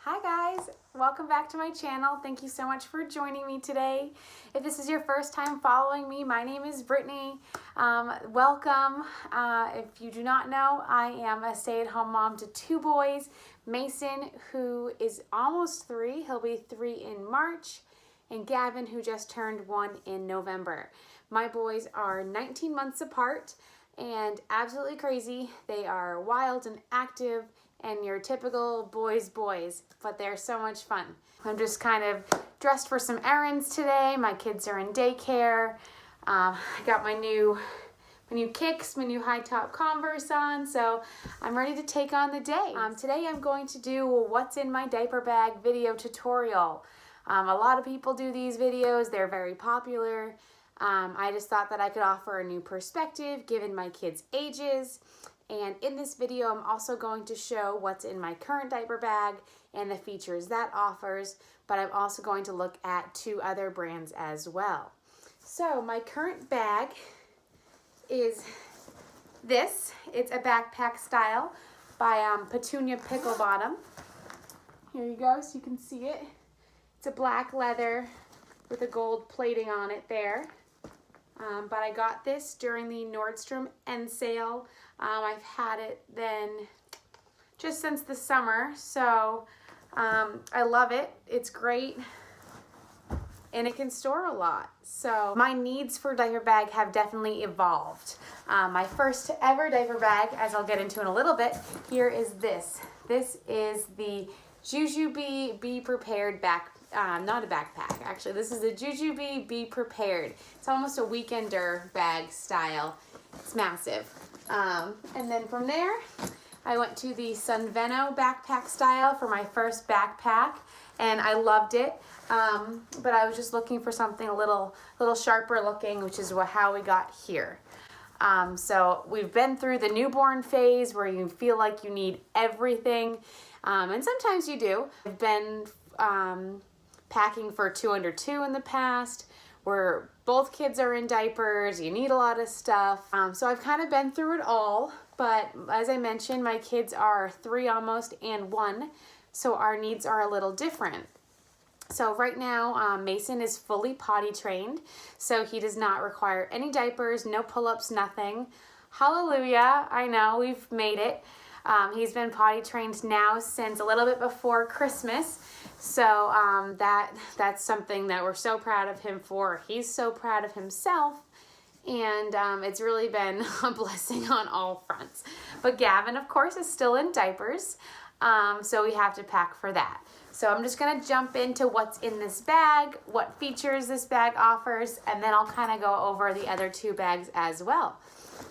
Hi guys, welcome back to my channel. Thank you so much for joining me today. If this is your first time following me, my name is Brittany. Welcome. If you do not know, I am a stay-at-home mom to two boys. Mason, who is almost 3, he'll be 3 in March, and Gavin, who just turned 1 in November. My boys are 19 months apart and absolutely crazy. They are wild and active and your typical boys, but they're so much fun. I'm just kind of dressed for some errands today. My kids are in daycare. I got my new kicks, my new high top Converse on, so I'm ready to take on the day. Today I'm going to do a what's in my diaper bag video tutorial. A lot of people do these videos. They're very popular. I just thought that I could offer a new perspective given my kids' ages. And in this video, I'm also going to show what's in my current diaper bag and the features that offers, but I'm also going to look at 2 other brands as well. So my current bag is this. It's a backpack style by Petunia Pickle Bottum. Here you go, so you can see it. It's a black leather with a gold plating on it there. But I got this during the Nordstrom end sale. I've had it then just since the summer, so I love it. It's great and it can store a lot. So my needs for diaper bag have definitely evolved. My first ever diaper bag, as I'll get into in a little bit, here is this. This is the Jujube Be Prepared not a backpack, actually. This is a Jujube Be Prepared. It's almost a weekender bag style. It's massive. And then from there, I went to the Sunveno backpack style for my first backpack, and I loved it. But I was just looking for something a little sharper looking, which is how we got here. So we've been through the newborn phase where you feel like you need everything, and sometimes you do. I've been packing for 2 under 2 in the past, where both kids are in diapers, you need a lot of stuff. So I've kind of been through it all, but as I mentioned, my kids are 3 almost and 1, so our needs are a little different. So right now, Mason is fully potty trained, so he does not require any diapers, no pull-ups, nothing. Hallelujah, I know, we've made it. He's been potty trained now since a little bit before Christmas. So that's something that we're so proud of him for. He's so proud of himself, and it's really been a blessing on all fronts. But Gavin, of course, is still in diapers, so we have to pack for that. So I'm just gonna jump into what's in this bag, what features this bag offers, and then I'll kind of go over the other 2 bags as well.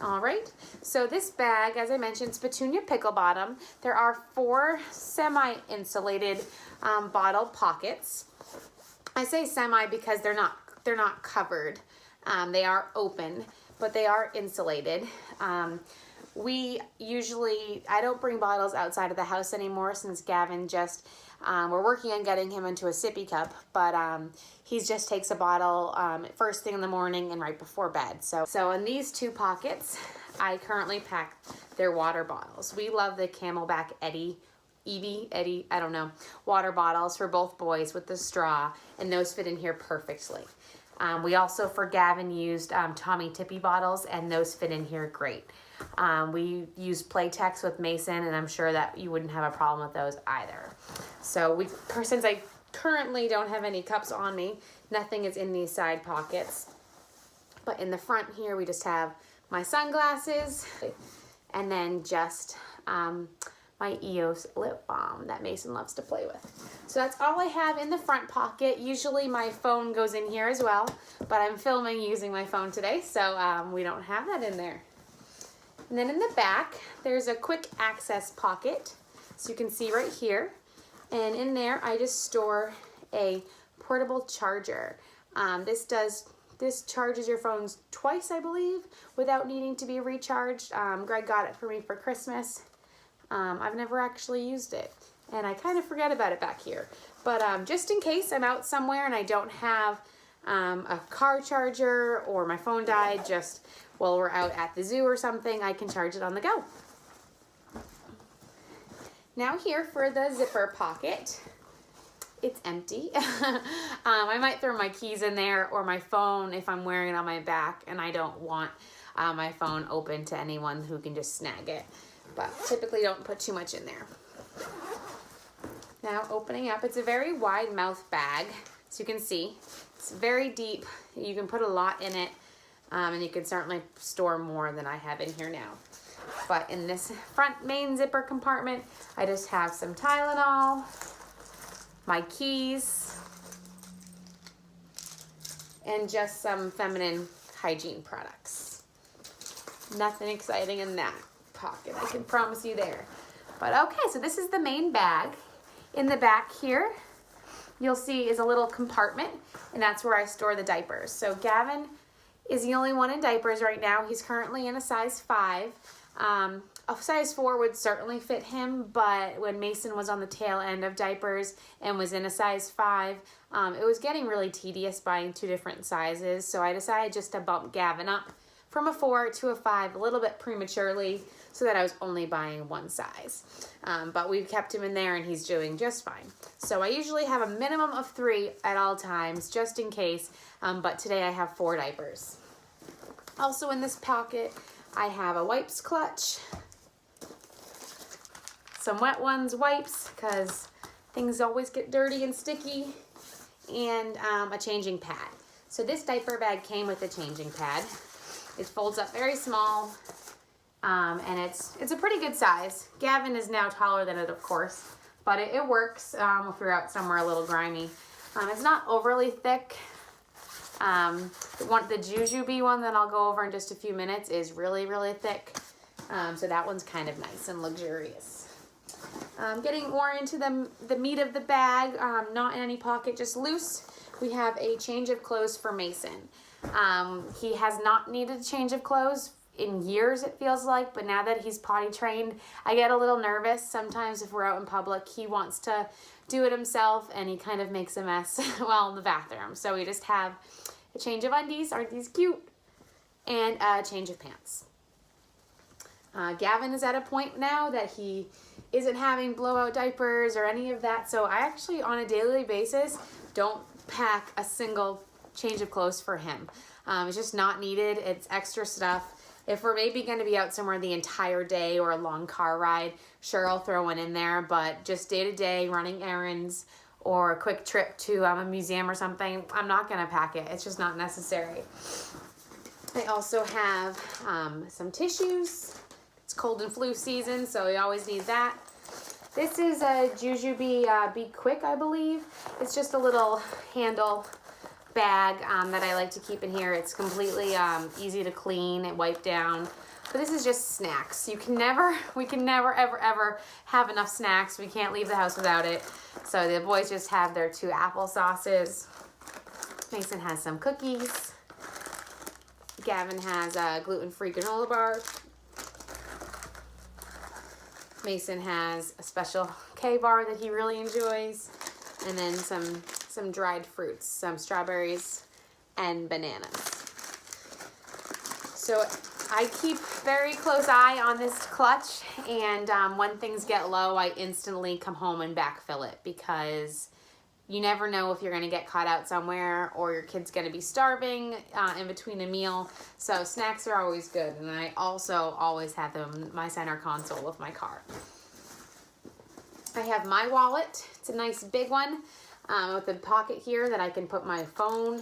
All right, so this bag, as I mentioned, is Petunia Pickle Bottum. There are 4 semi-insulated bottle pockets. I say semi because they're not covered. They are open, but they are insulated. I don't bring bottles outside of the house anymore since Gavin just, we're working on getting him into a sippy cup, but he just takes a bottle first thing in the morning and right before bed. So in these 2 pockets, I currently pack their water bottles. We love the Camelback Eddie, I don't know, water bottles for both boys with the straw, and those fit in here perfectly. We also, for Gavin, used Tommy Tippy bottles, and those fit in here great. We use Playtex with Mason, and I'm sure that you wouldn't have a problem with those either. So since I currently don't have any cups on me, nothing is in these side pockets. But in the front here, we just have my sunglasses, and then just my EOS lip balm that Mason loves to play with. So that's all I have in the front pocket. Usually my phone goes in here as well, but I'm filming using my phone today, so we don't have that in there. And then in the back, there's a quick access pocket, so you can see right here. And in there, I just store a portable charger. This charges your phones twice, I believe, without needing to be recharged. Greg got it for me for Christmas. I've never actually used it, and I kind of forget about it back here. But just in case I'm out somewhere and I don't have a car charger or my phone died just while we're out at the zoo or something, I can charge it on the go. Now here for the zipper pocket. It's empty. I might throw my keys in there or my phone if I'm wearing it on my back and I don't want my phone open to anyone who can just snag it. But typically don't put too much in there. Now opening up, it's a very wide mouth bag. So you can see, it's very deep. You can put a lot in it and you can certainly store more than I have in here now. But in this front main zipper compartment, I just have some Tylenol, my keys, and just some feminine hygiene products. Nothing exciting in that pocket, I can promise you there. But okay, so this is the main bag. In the back here, you'll see is a little compartment, and that's where I store the diapers. So Gavin is the only one in diapers right now. He's currently in a size 5. A size 4 would certainly fit him, but when Mason was on the tail end of diapers and was in a size 5, it was getting really tedious buying 2 different sizes, so I decided just to bump Gavin up from a 4 to a 5 a little bit prematurely so that I was only buying 1 size. But we've kept him in there and he's doing just fine. So I usually have a minimum of 3 at all times just in case, but today I have 4 diapers. Also in this pocket, I have a wipes clutch, some Wet Ones wipes because things always get dirty and sticky, and a changing pad. So this diaper bag came with a changing pad. It folds up very small, and it's a pretty good size. Gavin is now taller than it, of course, but it works if you're out somewhere a little grimy. It's not overly thick. The Jujube one that I'll go over in just a few minutes is really, really thick. So that one's kind of nice and luxurious. Getting more into the meat of the bag, not in any pocket, just loose. We have a change of clothes for Mason. He has not needed a change of clothes in years, it feels like, but now that he's potty trained, I get a little nervous. Sometimes if we're out in public, he wants to do it himself and he kind of makes a mess while in the bathroom. So we just have a change of undies, aren't these cute? And a change of pants. Gavin is at a point now that he isn't having blowout diapers or any of that, so I actually on a daily basis don't pack a single change of clothes for him. It's just not needed. It's extra stuff. If we're maybe going to be out somewhere the entire day or a long car ride, sure, I'll throw one in there, but just day to day running errands or a quick trip to a museum or something, I'm not going to pack it. It's just not necessary. I also have some tissues. It's cold and flu season, so you always need that. This is a Jujube Be Quick, I believe. It's just a little handle bag that I like to keep in here. It's completely easy to clean and wipe down. But this is just snacks. We can never ever have enough snacks. We can't leave the house without it. So the boys just have their 2 applesauces. Mason has some cookies. Gavin has a gluten-free granola bar. Mason has a special K-bar that he really enjoys. And then some dried fruits, some strawberries and bananas. So I keep very close eye on this clutch, and when things get low, I instantly come home and backfill it because you never know if you're going to get caught out somewhere or your kid's going to be starving in between a meal. So snacks are always good, and I also always have them in my center console of my car. I have my wallet. It's a nice big one with a pocket here that I can put my phone,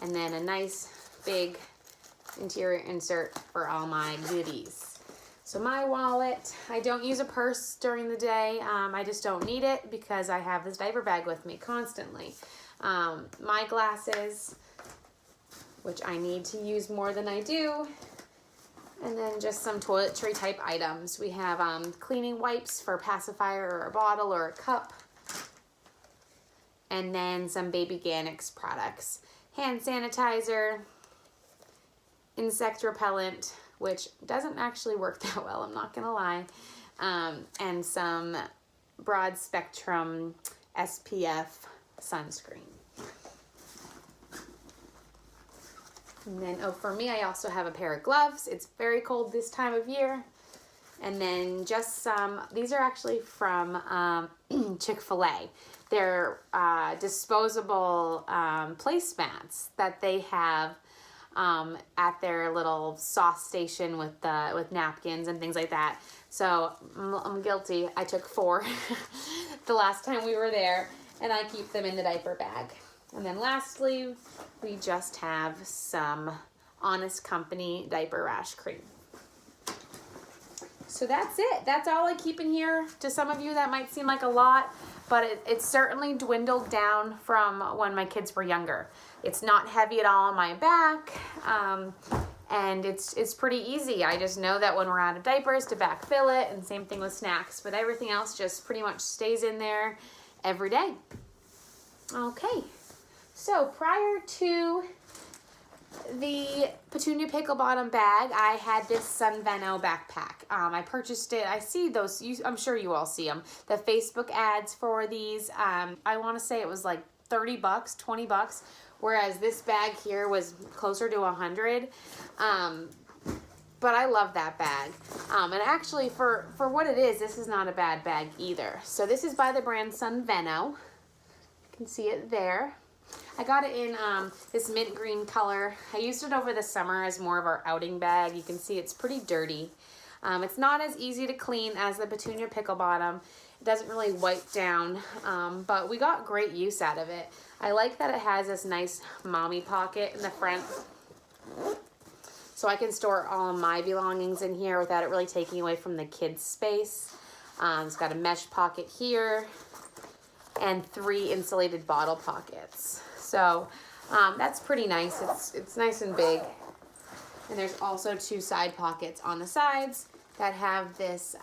and then a nice big interior insert for all my goodies. So my wallet, I don't use a purse during the day. I just don't need it because I have this diaper bag with me constantly. My glasses, which I need to use more than I do. And then just some toiletry type items. We have cleaning wipes for a pacifier or a bottle or a cup. And then some Baby Organics products. Hand sanitizer, insect repellent, which doesn't actually work that well, I'm not gonna lie, and some broad spectrum SPF sunscreen. And then, for me, I also have a pair of gloves. It's very cold this time of year. And then just some, these are actually from Chick-fil-A. They're disposable placemats that they have at their little sauce station with napkins and things like that. So I'm guilty. I took 4 the last time we were there, and I keep them in the diaper bag. And then lastly, we just have some Honest Company diaper rash cream. So that's it. That's all I keep in here. To some of you that might seem like a lot, but it's certainly dwindled down from when my kids were younger. It's not heavy at all on my back, and it's pretty easy. I just know that when we're out of diapers to backfill it, and same thing with snacks, but everything else just pretty much stays in there every day. Okay, so prior to the Petunia Pickle Bottum bag, I had this Sunveno backpack. I purchased it. I see those, I'm sure you all see them, the Facebook ads for these. I want to say it was like 30 bucks, 20 bucks, whereas this bag here was closer to 100. But I love that bag. And actually for what it is, this is not a bad bag either. So this is by the brand Sunveno. You can see it there. I got it in this mint green color. I used it over the summer as more of our outing bag. You can see it's pretty dirty. It's not as easy to clean as the Petunia Pickle Bottum. It doesn't really wipe down, but we got great use out of it. I like that it has this nice mommy pocket in the front, so I can store all of my belongings in here without it really taking away from the kids' space. It's got a mesh pocket here and 3 insulated bottle pockets. So that's pretty nice. It's nice and big. And there's also 2 side pockets on the sides that have this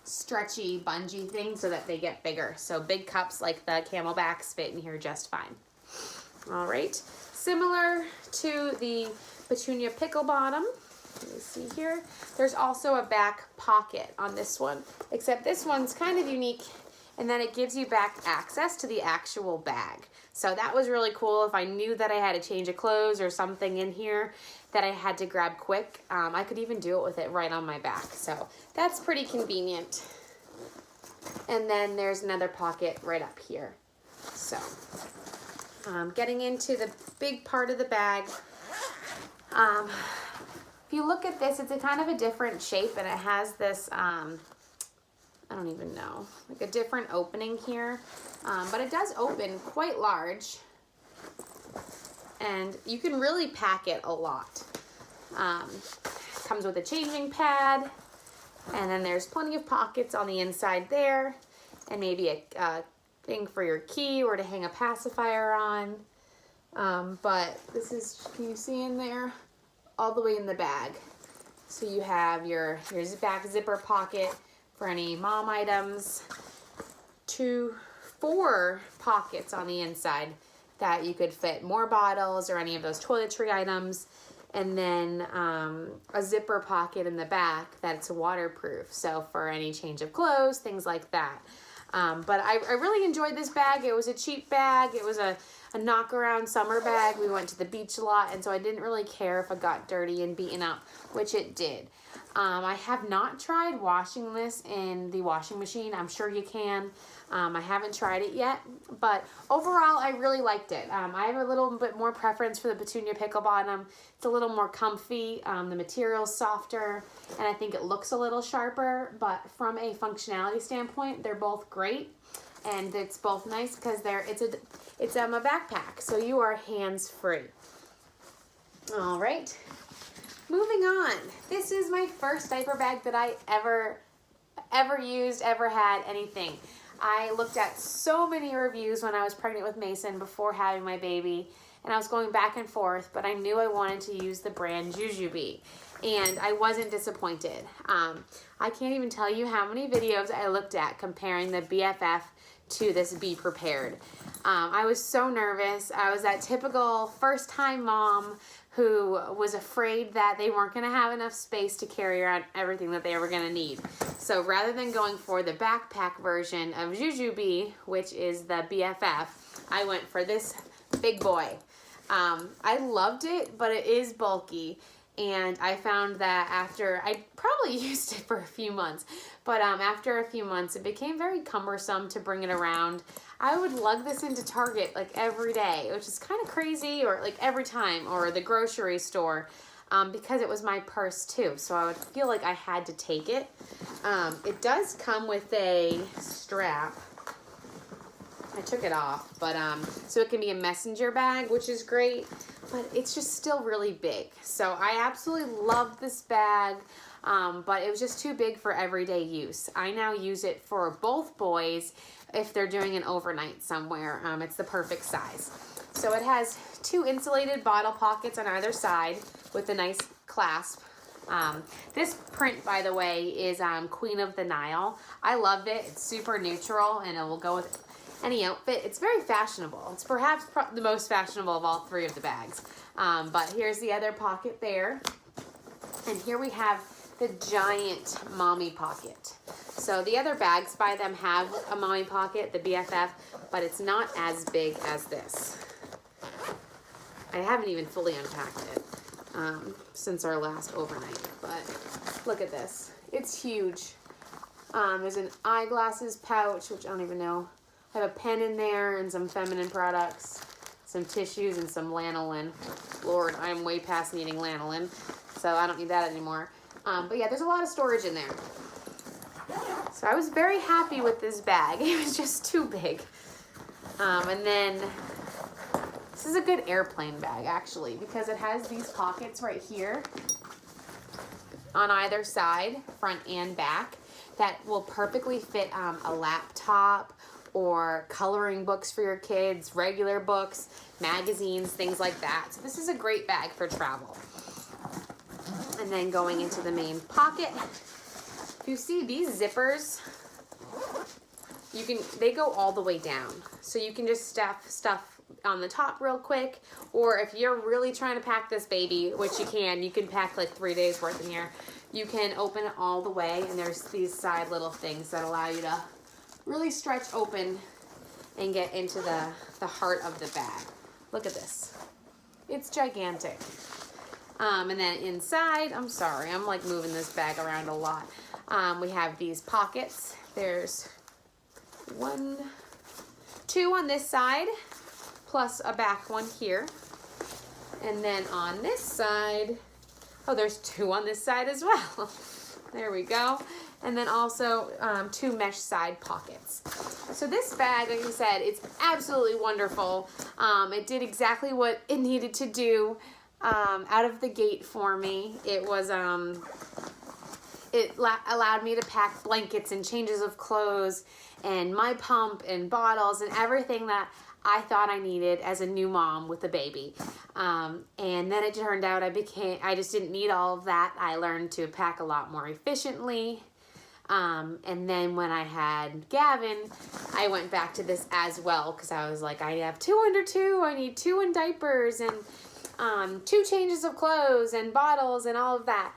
stretchy bungee thing so that they get bigger. So big cups like the Camelbacks fit in here just fine. All right, similar to the Petunia Pickle Bottum, let me see here, there's also a back pocket on this one, except this one's kind of unique and then it gives you back access to the actual bag. So that was really cool. If I knew that I had a change of clothes or something in here that I had to grab quick, I could even do it with it right on my back. So that's pretty convenient. And then there's another pocket right up here. So getting into the big part of the bag. If you look at this, it's a kind of a different shape, and it has this, I don't even know, like a different opening here, but it does open quite large, and you can really pack it a lot. Comes with a changing pad, and then there's plenty of pockets on the inside there, and maybe a thing for your key or to hang a pacifier on. But this is, can you see in there? All the way in the bag. So you have your back zipper pocket for any mom items, 4 pockets on the inside that you could fit more bottles or any of those toiletry items, and then a zipper pocket in the back that's waterproof, so for any change of clothes, things like that. But I really enjoyed this bag. It was a cheap bag. It was a knock around summer bag. We went to the beach a lot, and so I didn't really care if it got dirty and beaten up, which it did. I have not tried washing this in the washing machine. I'm sure you can. I haven't tried it yet, but overall I really liked it. I have a little bit more preference for the Petunia Pickle Bottum. It's a little more comfy. The material's softer, and I think it looks a little sharper, but from a functionality standpoint, they're both great. And it's both nice because it's a backpack, so you are hands-free. All right, moving on. This is my first diaper bag that I ever used, ever had, anything. I looked at so many reviews when I was pregnant with Mason before having my baby, and I was going back and forth, but I knew I wanted to use the brand Jujube, and I wasn't disappointed. I can't even tell you how many videos I looked at comparing the BFF to this Be Prepared. I was so nervous. I was that typical first-time mom who was afraid that they weren't going to have enough space to carry around everything that they were going to need. So rather than going for the backpack version of Jujube, which is the BFF, I went for this big boy. I loved it, but it is bulky. And I found that after, I probably used it for a few months, but after a few months, it became very cumbersome to bring it around. I would lug this into Target like every day, which is kind of crazy, or like every time, or the grocery store, because it was my purse too. So I would feel like I had to take it. It does come with a strap. I took it off, but so it can be a messenger bag, which is great, but it's just still really big. So I absolutely love this bag, but it was just too big for everyday use. I now use it for both boys if they're doing an overnight somewhere. It's the perfect size. So it has 2 insulated bottle pockets on either side with a nice clasp. This print, by the way, is Queen of the Nile. I love it. It's super neutral, and it will go with any outfit. It's very fashionable. It's perhaps the most fashionable of all 3 of the bags. But here's the other pocket there. And here we have the giant mommy pocket. So the other bags by them have a mommy pocket, the BFF, but it's not as big as this. I haven't even fully unpacked it since our last overnight, but look at this. It's huge. There's an eyeglasses pouch, which I don't even know. I have a pen in there and some feminine products, some tissues, and some lanolin. Lord, I'm way past needing lanolin, so I don't need that anymore. But yeah, there's a lot of storage in there. So I was very happy with this bag. It was just too big. And then this is a good airplane bag, actually, because it has these pockets right here on either side, front and back, that will perfectly fit a laptop or coloring books for your kids, regular books, magazines, things like that. So this is a great bag for travel. And then going into the main pocket, you see these zippers, they go all the way down. So you can just stuff stuff on the top real quick, or if you're really trying to pack this baby, which you can pack like 3 days worth in here, you can open it all the way, and there's these side little things that allow you to really stretch open and get into the heart of the bag. Look at this. It's gigantic. And then inside, I'm sorry, I'm like moving this bag around a lot. We have these pockets. There's 1, 2 on this side, plus a back one here. And then on this side, oh, there's 2 on this side as well. There we go. And then also 2 mesh side pockets. So this bag, like I said, it's absolutely wonderful. It did exactly what it needed to do out of the gate for me. It was allowed me to pack blankets and changes of clothes and my pump and bottles and everything that I thought I needed as a new mom with a baby. And then it turned out I just didn't need all of that. I learned to pack a lot more efficiently. And then when I had Gavin, I went back to this as well, because I was like, I have 2 under 2, I need 2 in diapers, and 2 changes of clothes and bottles and all of that.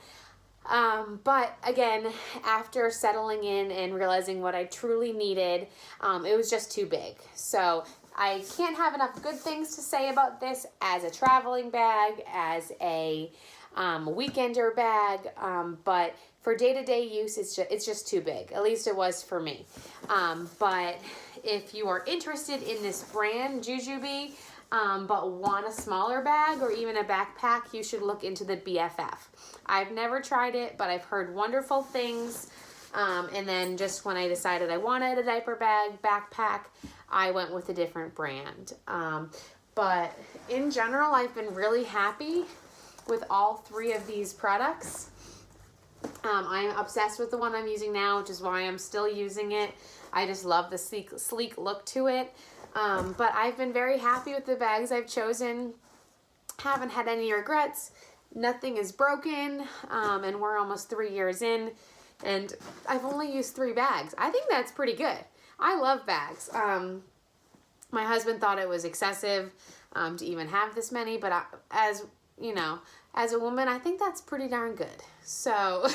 But again, after settling in and realizing what I truly needed, it was just too big. So I can't have enough good things to say about this as a traveling bag, as a weekender bag, but for day-to-day use, it's just too big. At least it was for me. But if you are interested in this brand, Jujube, but want a smaller bag or even a backpack, you should look into the BFF. I've never tried it, but I've heard wonderful things. And then just when I decided I wanted a diaper bag, backpack, I went with a different brand. But in general, I've been really happy with all 3 of these products. I'm obsessed with the one I'm using now, which is why I'm still using it. I just love the sleek look to it. But I've been very happy with the bags I've chosen. Haven't had any regrets. Nothing is broken. And we're almost 3 years in. And I've only used 3 bags. I think that's pretty good. I love bags. My husband thought it was excessive to even have this many. But as you know, as a woman, I think that's pretty darn good. So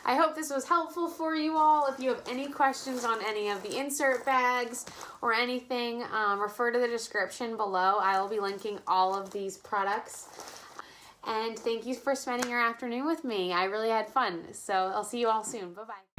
I hope this was helpful for you all. If you have any questions on any of the insert bags or anything, refer to the description below. I will be linking all of these products. And thank you for spending your afternoon with me. I really had fun. So I'll see you all soon. Bye-bye.